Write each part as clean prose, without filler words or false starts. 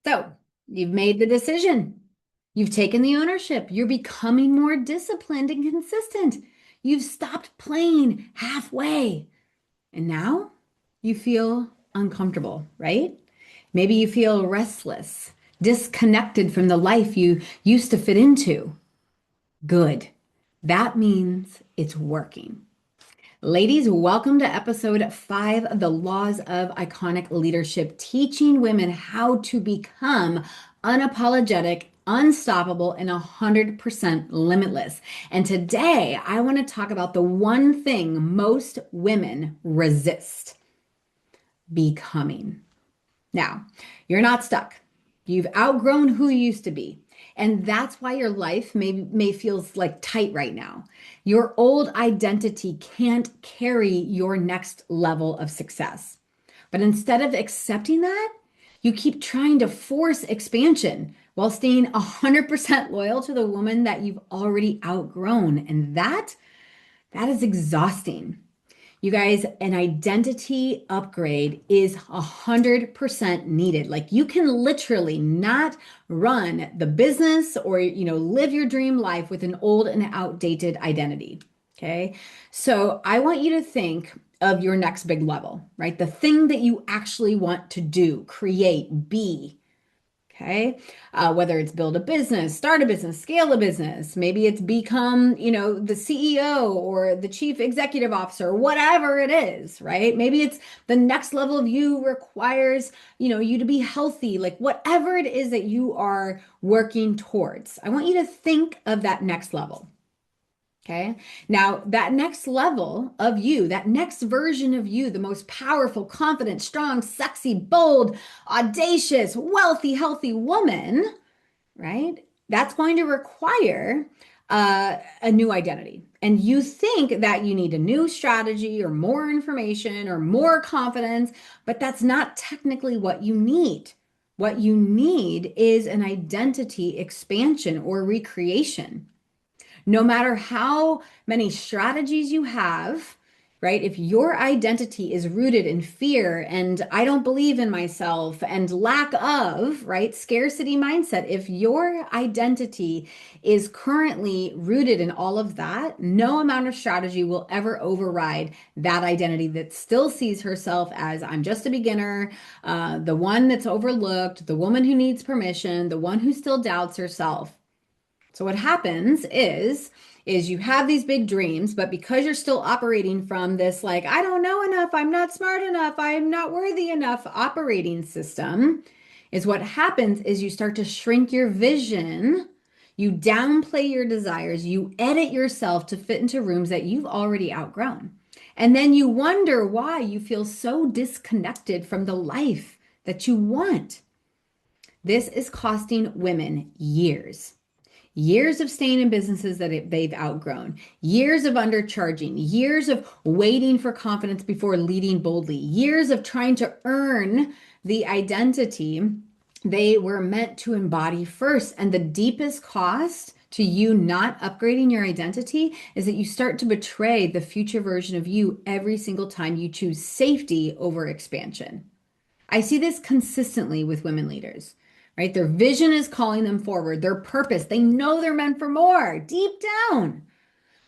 So you've made the decision. You've taken the ownership. You're becoming more disciplined and consistent. You've stopped playing halfway. And now you feel uncomfortable, right? Maybe you feel restless, disconnected from the life you used to fit into. Good. That means it's working. Ladies, welcome to episode 5 of the Laws of Iconic Leadership, teaching women how to become unapologetic, unstoppable, and 100% limitless. And today I want to talk about the one thing most women resist: becoming. Now, you're not stuck. You've outgrown who you used to be. And that's why your life may feels like tight right now. Your old identity can't carry your next level of success. But instead of accepting that, you keep trying to force expansion while staying 100% loyal to the woman that you've already outgrown. And that is exhausting. You guys, an identity upgrade is 100% needed. Like, you can literally not run the business or, live your dream life with an old and outdated identity. Okay. So I want you to think of your next big level, right? The thing that you actually want to do, create, be. Okay. Whether it's build a business, start a business, scale a business, maybe it's become, the CEO or the chief executive officer, whatever it is, right? Maybe it's the next level of you requires, you to be healthy, like whatever it is that you are working towards. I want you to think of that next level. Okay. Now, that next level of you, that next version of you, the most powerful, confident, strong, sexy, bold, audacious, wealthy, healthy woman, right? That's going to require a new identity. And you think that you need a new strategy or more information or more confidence, but that's not technically what you need. What you need is an identity expansion or recreation. No matter how many strategies you have, right? If your identity is rooted in fear and I don't believe in myself and lack of, right? Scarcity mindset. If your identity is currently rooted in all of that, no amount of strategy will ever override that identity that still sees herself as I'm just a beginner, the one that's overlooked, the woman who needs permission, the one who still doubts herself. So what happens is you have these big dreams, but because you're still operating from this, like, I don't know enough, I'm not smart enough, I'm not worthy enough operating system, is what happens is you start to shrink your vision, you downplay your desires, you edit yourself to fit into rooms that you've already outgrown. And then you wonder why you feel so disconnected from the life that you want. This is costing women years. Years of staying in businesses that they've outgrown, years of undercharging, years of waiting for confidence before leading boldly, years of trying to earn the identity they were meant to embody first. And the deepest cost to you not upgrading your identity is that you start to betray the future version of you every single time you choose safety over expansion. I see this consistently with women leaders, right? Their vision is calling them forward, their purpose. They know they're meant for more deep down,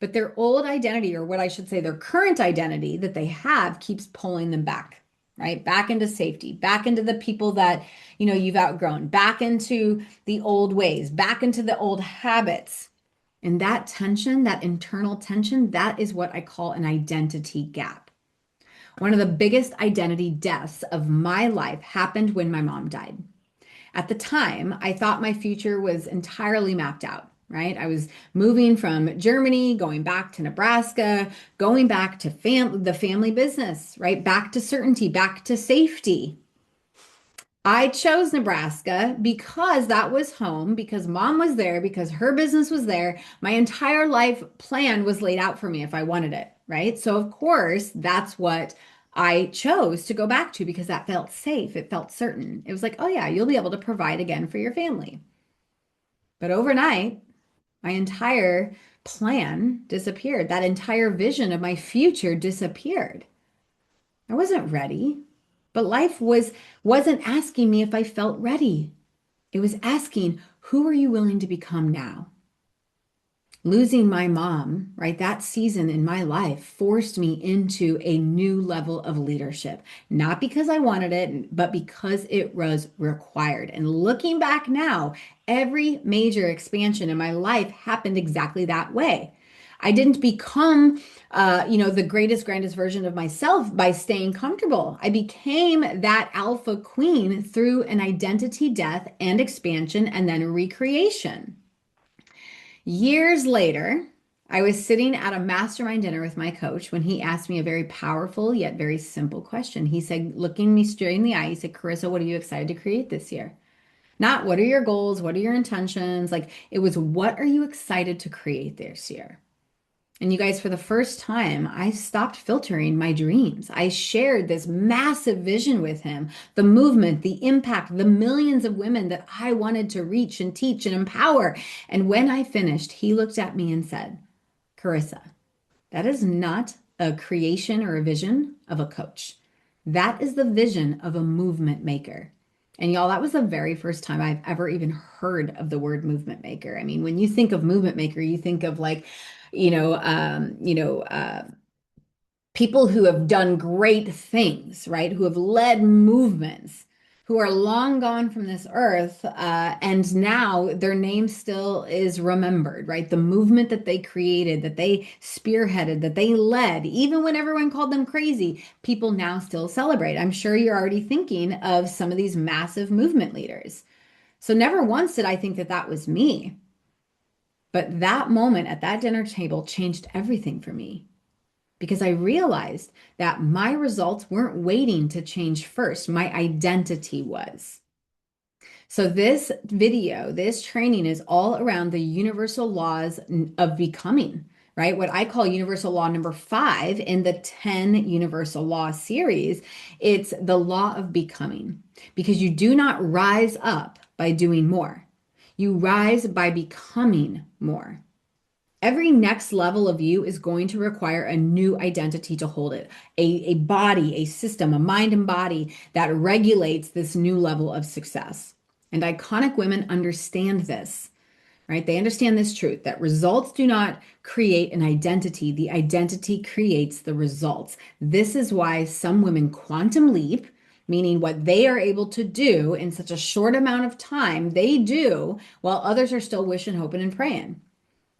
but their old identity, or what I should say, their current identity that they have, keeps pulling them back, right? Back into safety, back into the people that, you've outgrown, back into the old ways, back into the old habits. And that tension, that internal tension, that is what I call an identity gap. One of the biggest identity deaths of my life happened when my mom died. At the time, I thought my future was entirely mapped out, right? I was moving from Germany, going back to Nebraska, going back to the family business, right? Back to certainty, back to safety. I chose Nebraska because that was home, because mom was there, because her business was there. My entire life plan was laid out for me if I wanted it, right? So, of course, that's what I chose to go back to because that felt safe. It felt certain. It was like, oh, yeah, you'll be able to provide again for your family. But overnight, my entire plan disappeared. That entire vision of my future disappeared. I wasn't ready, but life wasn't asking me if I felt ready. It was asking, who are you willing to become now? Losing my mom, right? That season in my life forced me into a new level of leadership, not because I wanted it, but because it was required. And looking back now, every major expansion in my life happened exactly that way. I didn't become, the greatest, grandest version of myself by staying comfortable. I became that alpha queen through an identity death and expansion and then recreation. Years later, I was sitting at a mastermind dinner with my coach when he asked me a very powerful yet very simple question. He said, looking me straight in the eye, he said, Carissa, what are you excited to create this year? Not what are your goals? What are your intentions? Like it was, what are you excited to create this year? And you guys, for the first time, I stopped filtering my dreams. I shared this massive vision with him, the movement, the impact, the millions of women that I wanted to reach and teach and empower. And when I finished, he looked at me and said, Carissa, that is not a creation or a vision of a coach. That is the vision of a movement maker. And y'all, that was the very first time I've ever even heard of the word movement maker. I mean, when you think of movement maker, you think of like, you know, um, you know, uh, people who have done great things, right? Who have led movements, who are long gone from this earth, and now their name still is remembered, right? The movement that they created, that they spearheaded, that they led, even when everyone called them crazy, people now still celebrate. I'm sure you're already thinking of some of these massive movement leaders. So never once did I think that that was me. But that moment at that dinner table changed everything for me because I realized that my results weren't waiting to change first. My identity was. So, this video, this training is all around the universal laws of becoming, right? What I call universal law number 5 in the 10 universal law series. It's the law of becoming because you do not rise up by doing more, you rise by becoming more. Every next level of you is going to require a new identity to hold it, a body, a system, a mind and body that regulates this new level of success. And iconic women understand this, right? They understand this truth that results do not create an identity, the identity creates the results. This is why some women quantum leap, meaning what they are able to do in such a short amount of time, they do while others are still wishing, hoping, and praying.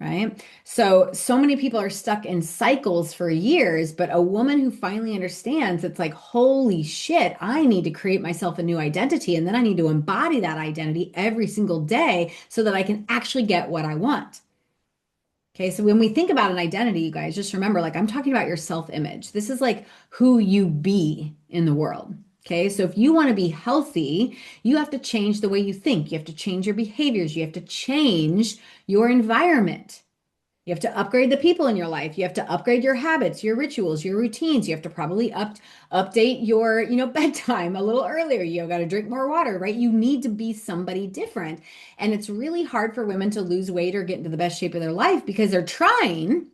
Right. So many people are stuck in cycles for years, but a woman who finally understands it's like, holy shit, I need to create myself a new identity. And then I need to embody that identity every single day so that I can actually get what I want. Okay. So when we think about an identity, you guys just remember, like, I'm talking about your self-image. This is like who you be in the world. Okay. So if you want to be healthy, you have to change the way you think. You have to change your behaviors. You have to change your environment. You have to upgrade the people in your life. You have to upgrade your habits, your rituals, your routines. You have to probably update your, bedtime a little earlier. You got to drink more water, right? You need to be somebody different. And it's really hard for women to lose weight or get into the best shape of their life because they're trying,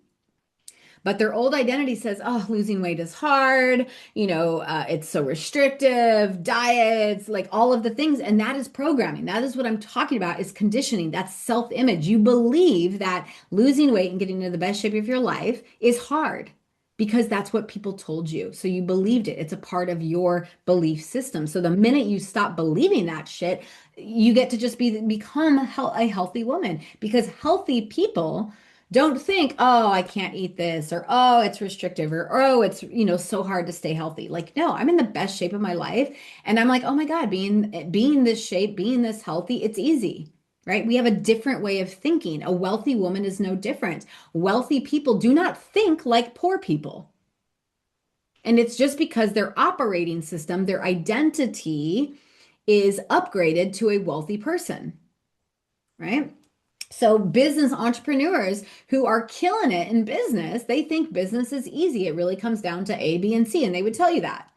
but their old identity says, oh, losing weight is hard. It's so restrictive, diets, like all of the things. And that is programming. That is what I'm talking about is conditioning. That's self-image. You believe that losing weight and getting into the best shape of your life is hard because that's what people told you. So you believed it. It's a part of your belief system. So the minute you stop believing that shit, you get to just become a healthy woman because healthy people don't think, oh, I can't eat this, or oh, it's restrictive, or oh, it's, so hard to stay healthy. Like, no, I'm in the best shape of my life. And I'm like, oh my God, being this shape, being this healthy, it's easy. Right? We have a different way of thinking. A wealthy woman is no different. Wealthy people do not think like poor people. And it's just because their operating system, their identity is upgraded to a wealthy person, right? So business entrepreneurs who are killing it in business, they think business is easy. It really comes down to A, B, and C, and they would tell you that.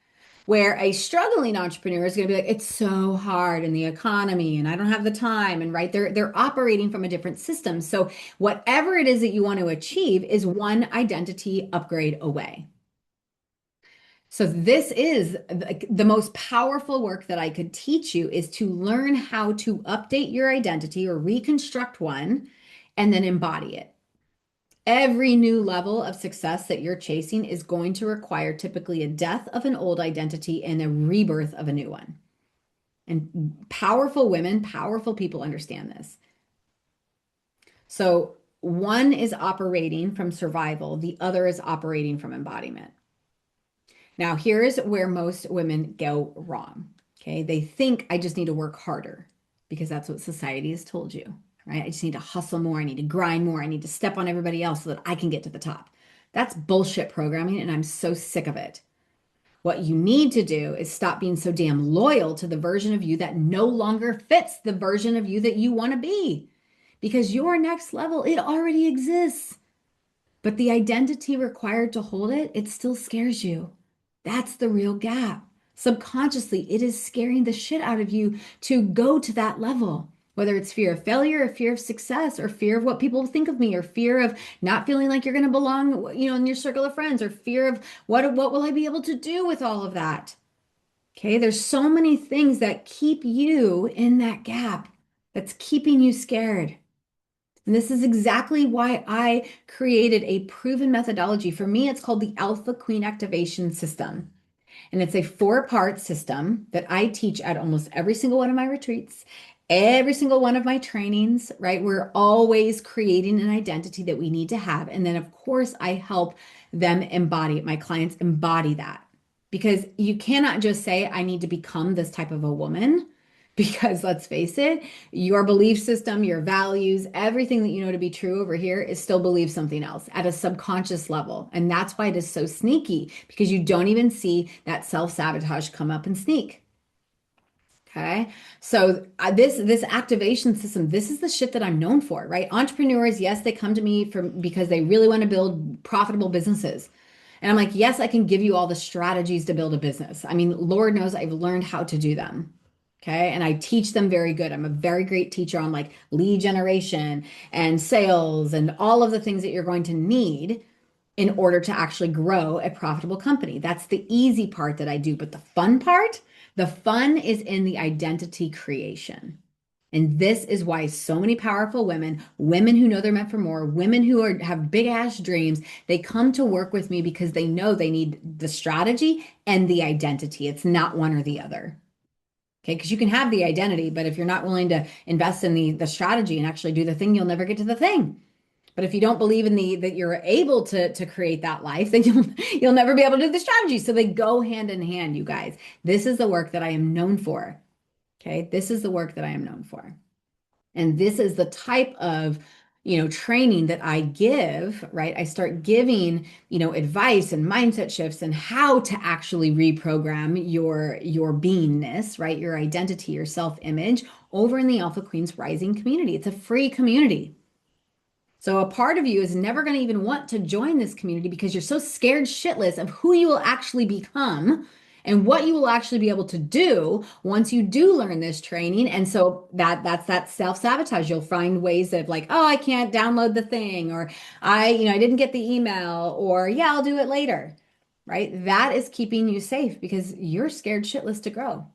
Where a struggling entrepreneur is going to be like, it's so hard in the economy, and I don't have the time, and right, they're operating from a different system. So whatever it is that you want to achieve is one identity upgrade away. So this is the most powerful work that I could teach you is to learn how to update your identity or reconstruct one and then embody it. Every new level of success that you're chasing is going to require typically a death of an old identity and a rebirth of a new one. And powerful women, powerful people understand this. So one is operating from survival, the other is operating from embodiment. Now, here's where most women go wrong. Okay. They think I just need to work harder because that's what society has told you, right? I just need to hustle more. I need to grind more. I need to step on everybody else so that I can get to the top. That's bullshit programming, and I'm so sick of it. What you need to do is stop being so damn loyal to the version of you that no longer fits the version of you that you want to be because your next level, it already exists. But the identity required to hold it, it still scares you. That's the real gap. Subconsciously, it is scaring the shit out of you to go to that level, whether it's fear of failure or fear of success or fear of what people will think of me or fear of not feeling like you're going to belong, in your circle of friends or fear of what will I be able to do with all of that? Okay, there's so many things that keep you in that gap that's keeping you scared. And this is exactly why I created a proven methodology. For me, it's called the Alpha Queen Activation System. And it's a four-part system that I teach at almost every single one of my retreats, every single one of my trainings, right? We're always creating an identity that we need to have. And then, of course, I help them embody it. My clients embody that because you cannot just say, I need to become this type of a woman. Because let's face it, your belief system, your values, everything that you know to be true over here is still believe something else at a subconscious level. And that's why it is so sneaky because you don't even see that self-sabotage come up and sneak. Okay. So this activation system, this is the shit that I'm known for, right? Entrepreneurs, yes, they come to me because they really want to build profitable businesses. And I'm like, yes, I can give you all the strategies to build a business. I mean, Lord knows I've learned how to do them. Okay. And I teach them very good. I'm a very great teacher on like lead generation and sales and all of the things that you're going to need in order to actually grow a profitable company. That's the easy part that I do. But the fun is in the identity creation. And this is why so many powerful women who know they're meant for more, women who have big ass dreams, they come to work with me because they know they need the strategy and the identity. It's not one or the other. Okay, because you can have the identity, but if you're not willing to invest in the strategy and actually do the thing, you'll never get to the thing. But if you don't believe in the that you're able to create that life, then you'll never be able to do the strategy. So they go hand in hand, you guys. This is the work that I am known for. Okay, this is the work that I am known for. And this is the type of, training that I give, right? I start giving, advice and mindset shifts and how to actually reprogram your beingness, right? Your identity, your self-image over in the Alpha Queens Rising community. It's a free community. So a part of you is never going to even want to join this community because you're so scared shitless of who you will actually become and what you will actually be able to do once you do learn this training. And so that's that self-sabotage. You'll find ways of like, oh, I can't download the thing, or I didn't get the email, or yeah, I'll do it later. Right? That is keeping you safe because you're scared shitless to grow.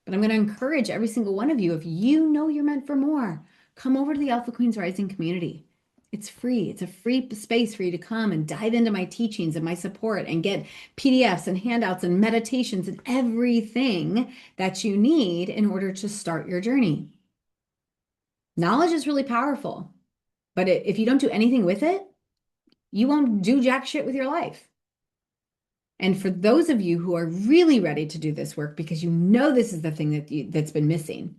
But I'm going to encourage every single one of you, if you know you're meant for more, come over to the Alpha Queens Rising community. It's free. It's a free space for you to come and dive into my teachings and my support and get PDFs and handouts and meditations and everything that you need in order to start your journey. Knowledge is really powerful, but if you don't do anything with it, you won't do jack shit with your life. And for those of you who are really ready to do this work because you know this is the thing that's been missing,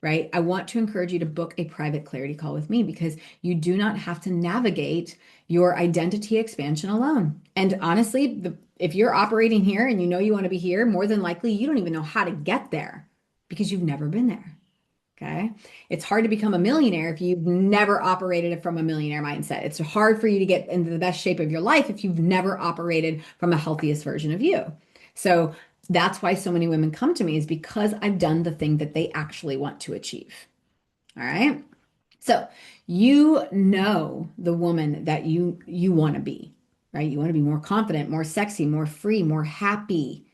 right? I want to encourage you to book a private clarity call with me because you do not have to navigate your identity expansion alone. And honestly, if you're operating here and you know you want to be here, more than likely you don't even know how to get there because you've never been there. Okay. It's hard to become a millionaire if you've never operated from a millionaire mindset. It's hard for you to get into the best shape of your life if you've never operated from a healthiest version of you. So that's why so many women come to me, is because I've done the thing that they actually want to achieve. All right. So you know the woman that you want to be. right? You want to be more confident, more sexy, more free, more happy,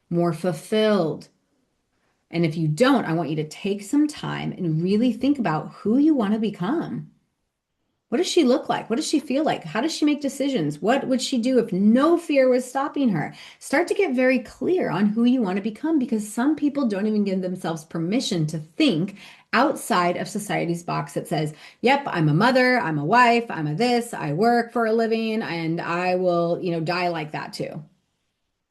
more fulfilled. And if you don't, I want you to take some time and really think about who you want to become. What does she look like? What does she feel like? How does she make decisions? What would she do if no fear was stopping her? Start to get very clear on who you want to become because some people don't even give themselves permission to think outside of society's box that says, yep, I'm a mother, I'm a wife, I'm a this, I work for a living, and I will, die like that too.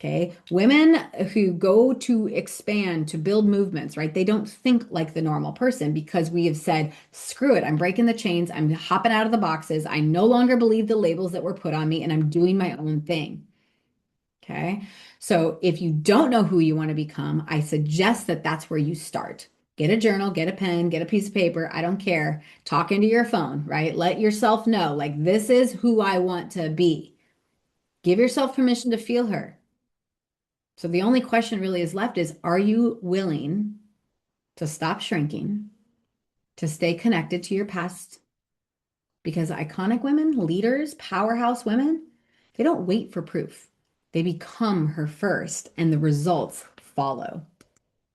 Okay. Women who go to expand, to build movements, right? They don't think like the normal person because we have said, screw it. I'm breaking the chains. I'm hopping out of the boxes. I no longer believe the labels that were put on me and I'm doing my own thing. Okay. So if you don't know who you want to become, I suggest that that's where you start. Get a journal, get a pen, get a piece of paper. I don't care. Talk into your phone, right? Let yourself know, like, this is who I want to be. Give yourself permission to feel her. So the only question really is left is, are you willing to stop shrinking, to stay connected to your past? Because iconic women, leaders, powerhouse women, they don't wait for proof. They become her first, and the results follow.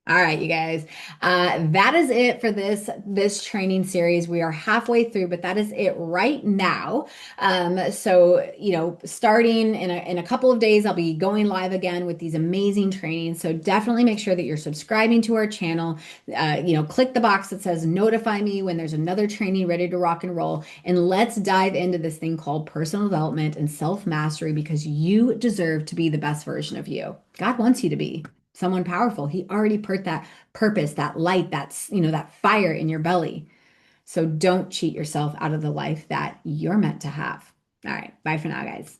All right, you guys. That is it for this training series. We are halfway through, but that is it right now. So starting in a couple of days, I'll be going live again with these amazing trainings. So definitely make sure that you're subscribing to our channel. Click the box that says notify me when there's another training ready to rock and roll. And let's dive into this thing called personal development and self-mastery because you deserve to be the best version of you. God wants you to be someone powerful. He already put that purpose, that light, that fire in your belly. So don't cheat yourself out of the life that you're meant to have. All right. Bye for now, guys.